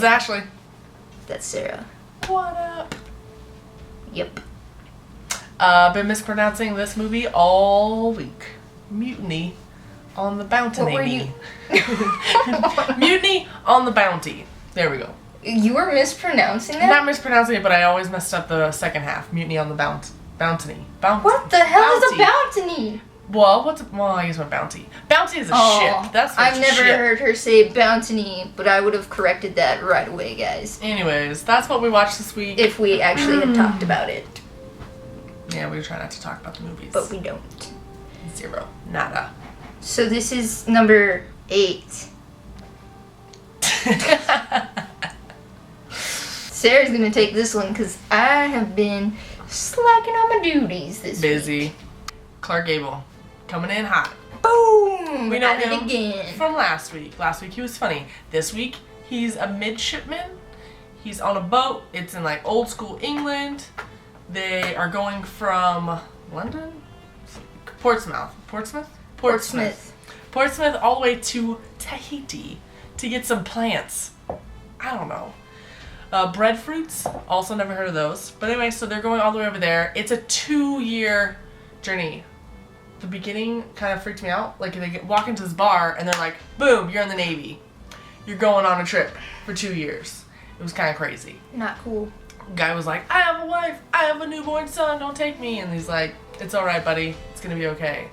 is Ashley. That's Sarah. What up? Yep. Been mispronouncing this movie all week. Mutiny on the Bounty. What were you? Mutiny on the Bounty. There we go. You were mispronouncing that? Not mispronouncing it, but I always messed up the second half. Mutiny on the Bounty. What the hell is a bounty? Well, I guess my bounty. Bounty is a ship. That's I've never ship. heard her say bounty, but I would have corrected that right away, guys. Anyways, that's what we watched this week. If we actually had talked about it. Yeah, we try not to talk about the movies. But we don't. Zero. Nada. So this is number 8. Sarah's gonna take this one because I have been slacking on my duties this Busy. week. Clark Gable. Coming in hot. Boom! We know At him it again. from last week. Last week he was funny. This week he's a midshipman. He's on a boat. It's in like old school England. They are going from London? Portsmouth all the way to Tahiti to get some plants. I don't know. Breadfruits. Also never heard of those. But anyway, so they're going all the way over there. It's a 2-year journey. The beginning kind of freaked me out. Like they walk into this bar and they're like, boom, you're in the Navy. You're going on a trip for 2 years. It was kind of crazy. Not cool. Guy was like, I have a wife, I have a newborn son, don't take me. And he's like, it's all right, buddy. It's going to be okay.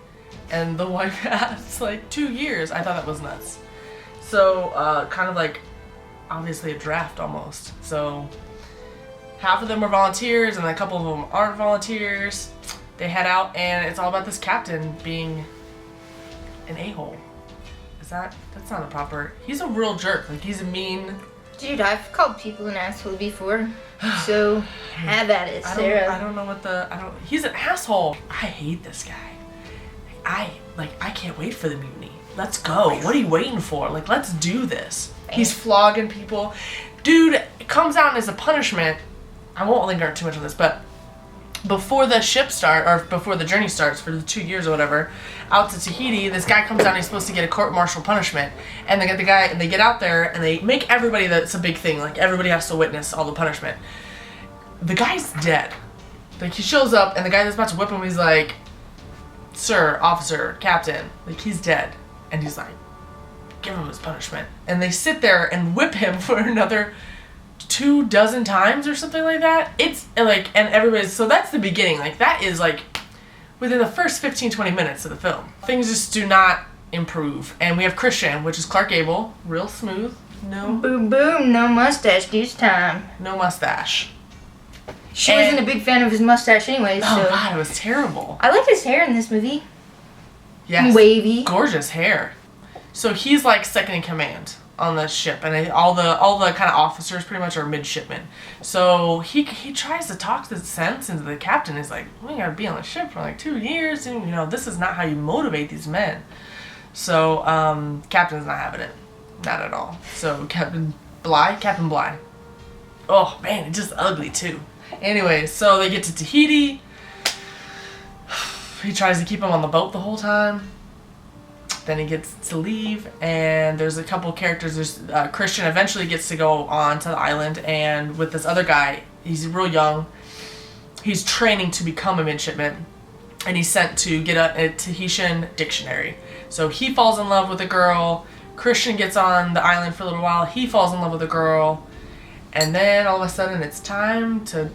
And the wife asks, like, 2 years. I thought that was nuts. So, kind of like, obviously a draft almost. So, half of them are volunteers and a couple of them aren't volunteers. They head out and it's all about this captain being an a-hole. That's not a proper, he's a real jerk. Like, he's a mean... Dude, I've called people an asshole before. So, have at it, Sarah. I don't know what he's an asshole. I hate this guy. I can't wait for the mutiny. Let's go. What are you waiting for? Like, let's do this. He's flogging people. Dude, it comes out as a punishment. I won't linger too much on this, but before the before the journey starts for the 2 years or whatever, out to Tahiti, this guy comes out and he's supposed to get a court-martial punishment. And they get the guy, and they get out there, and they make everybody, that's a big thing, like everybody has to witness all the punishment. The guy's dead. Like, he shows up, and the guy that's about to whip him, he's like, sir, officer, captain, like, he's dead. And he's like, give him his punishment. And they sit there and whip him for another 24 times or something like that. It's like, and everybody's, so that's the beginning. Like, that is like within the first 15-20 minutes of the film. Things just do not improve. And we have Christian, which is Clark Gable, real smooth. No. Boom, boom, no mustache this time. No mustache. She wasn't a big fan of his mustache anyway, so. Oh God, it was terrible. I like his hair in this movie. Yes. Wavy. Gorgeous hair. So he's like second in command on the ship, and all the kind of officers pretty much are midshipmen. So he tries to talk the sense into the captain. He's like, we gotta be on the ship for like 2 years, and this is not how you motivate these men. So captain's not having it, not at all. So Captain Bligh. Oh man, it's just ugly too. Anyway, so they get to Tahiti. He tries to keep him on the boat the whole time. Then he gets to leave, and there's a couple characters. There's Christian eventually gets to go on to the island, and with this other guy, he's real young. He's training to become a midshipman, and he's sent to get a Tahitian dictionary. So he falls in love with a girl. Christian gets on the island for a little while. He falls in love with a girl, and then all of a sudden it's time to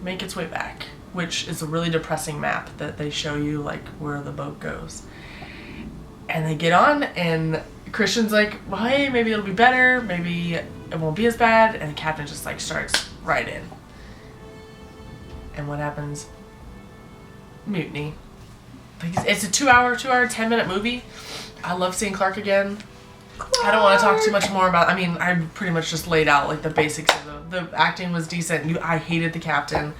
make its way back, which is a really depressing map that they show you, like where the boat goes. And they get on, and Christian's like, well, hey, maybe it'll be better, maybe it won't be as bad, and the captain just like starts right in. And what happens? Mutiny. Like, it's a 10-minute movie. I love seeing Clark again. I don't want to talk too much more about, I pretty much just laid out like the basics of the acting was decent. I hated the captain.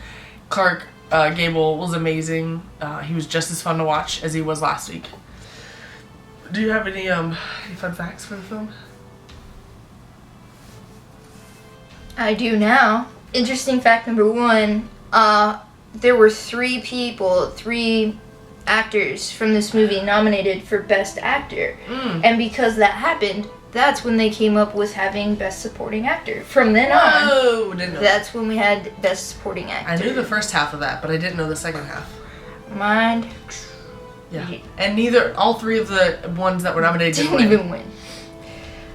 Clark Gable was amazing. He was just as fun to watch as he was last week. Do you have any fun facts for the film? I do now. Interesting fact number 1. There were 3 actors from this movie nominated for Best Actor. Mm. And because that happened, that's when they came up with having Best Supporting Actor. From then Whoa, on, didn't know that's when we had Best Supporting Actor. I knew the first half of that, but I didn't know the second half. Mind. Yeah. And all three of the ones that were nominated Didn't even win.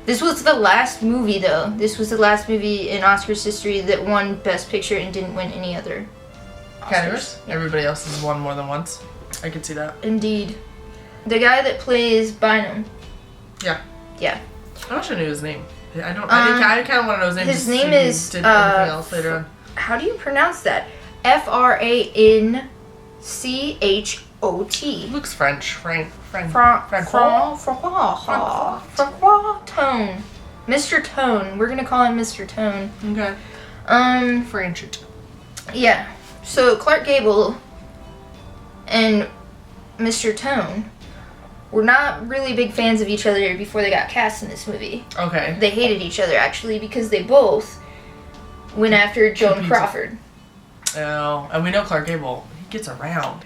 This was the last movie, though. This was the last movie in Oscars history that won Best Picture and didn't win any other categories. Yeah. Everybody else has won more than once. I could see that. Indeed. The guy that plays Bynum. Yeah. Yeah. I wish I knew his name. I kind of want to know his name. His just name so he is, did anything else later on. How do you pronounce that? Franchot. Looks French. Francois. Tone. Mr. Tone. We're gonna call him Mr. Tone. Okay. French. Yeah. So Clark Gable and Mr. Tone were not really big fans of each other before they got cast in this movie. Okay. They hated each other actually because they both went after Joan Crawford. Oh, and we know Clark Gable. He gets around.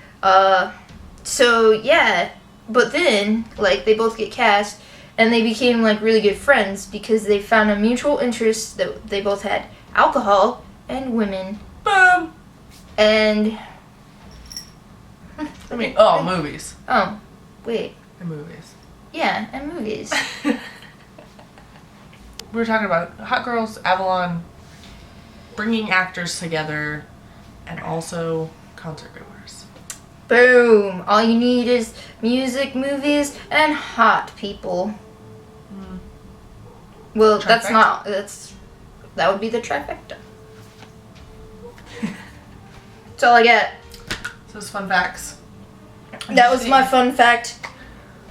So yeah, but then like they both get cast and they became like really good friends because they found a mutual interest that they both had: alcohol and women. Boom. And movies. Oh, wait. And movies. Yeah, and movies. We were talking about Hot Girls, Avalon, bringing actors together, and also concert goers. Boom! All you need is music, movies, and hot people. Mm. Well, Trifecta. That would be the trifecta. That's all I got. So it's fun facts. That was my fun fact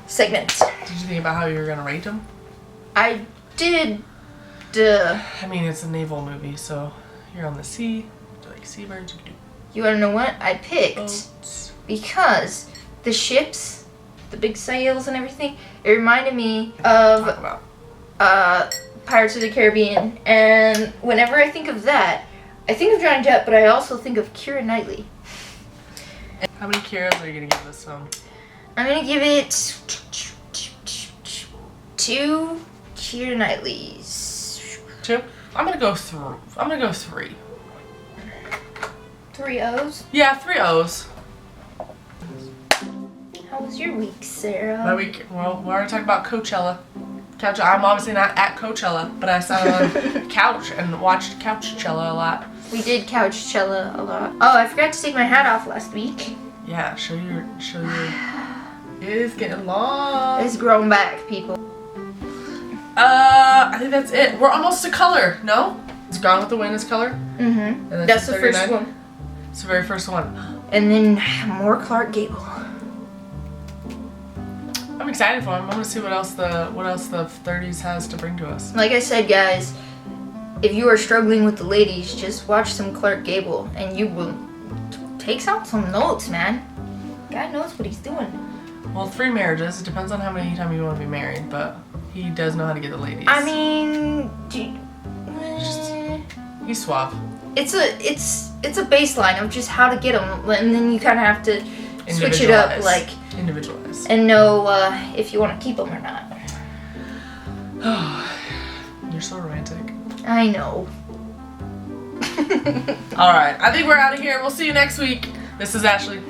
segment. Did you think about how you were gonna rate them? I did. I mean, it's a naval movie, so you're on the sea. Do you like seabirds? You can do You wanna know what? I picked boats. because the ships, the big sails and everything, it reminded me of Talk about. Pirates of the Caribbean. And whenever I think of that, I think of Johnny Depp, but I also think of Keira Knightley. How many Kiras are you gonna give this film? I'm gonna give it 2 Keira Knightleys. 2? I'm gonna go 3. 3 O's. Yeah, 3 O's. How was your week, Sarah? My week. Well, we're gonna talk about Coachella. I'm obviously not at Coachella, but I sat on couch and watched Couchella a lot. We did Couchella a lot. Oh, I forgot to take my hat off last week. Yeah, show your. It is getting long. It's grown back, people. I think that's it. We're almost to color. No, it's Gone with the Wind is color. Mm-hmm. And That's the first 39? one. It's the very first one. And then more Clark Gable. I'm excited for him. I want to see what else the 30s has to bring to us. Like I said, guys, if you are struggling with the ladies, just watch some Clark Gable and you will take out some notes, man. Guy knows what he's doing. Well, 3 marriages. It depends on how many times you want to be married, but he does know how to get the ladies. I mean, He's suave. it's a baseline of just how to get them, and then you kind of have to switch it up, like individualize, and know if you want to keep them or not. You're so romantic. I know. All right, I think we're out of here. We'll see you next week. This is Ashley.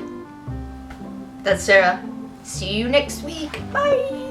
That's Sarah. See you next week. Bye.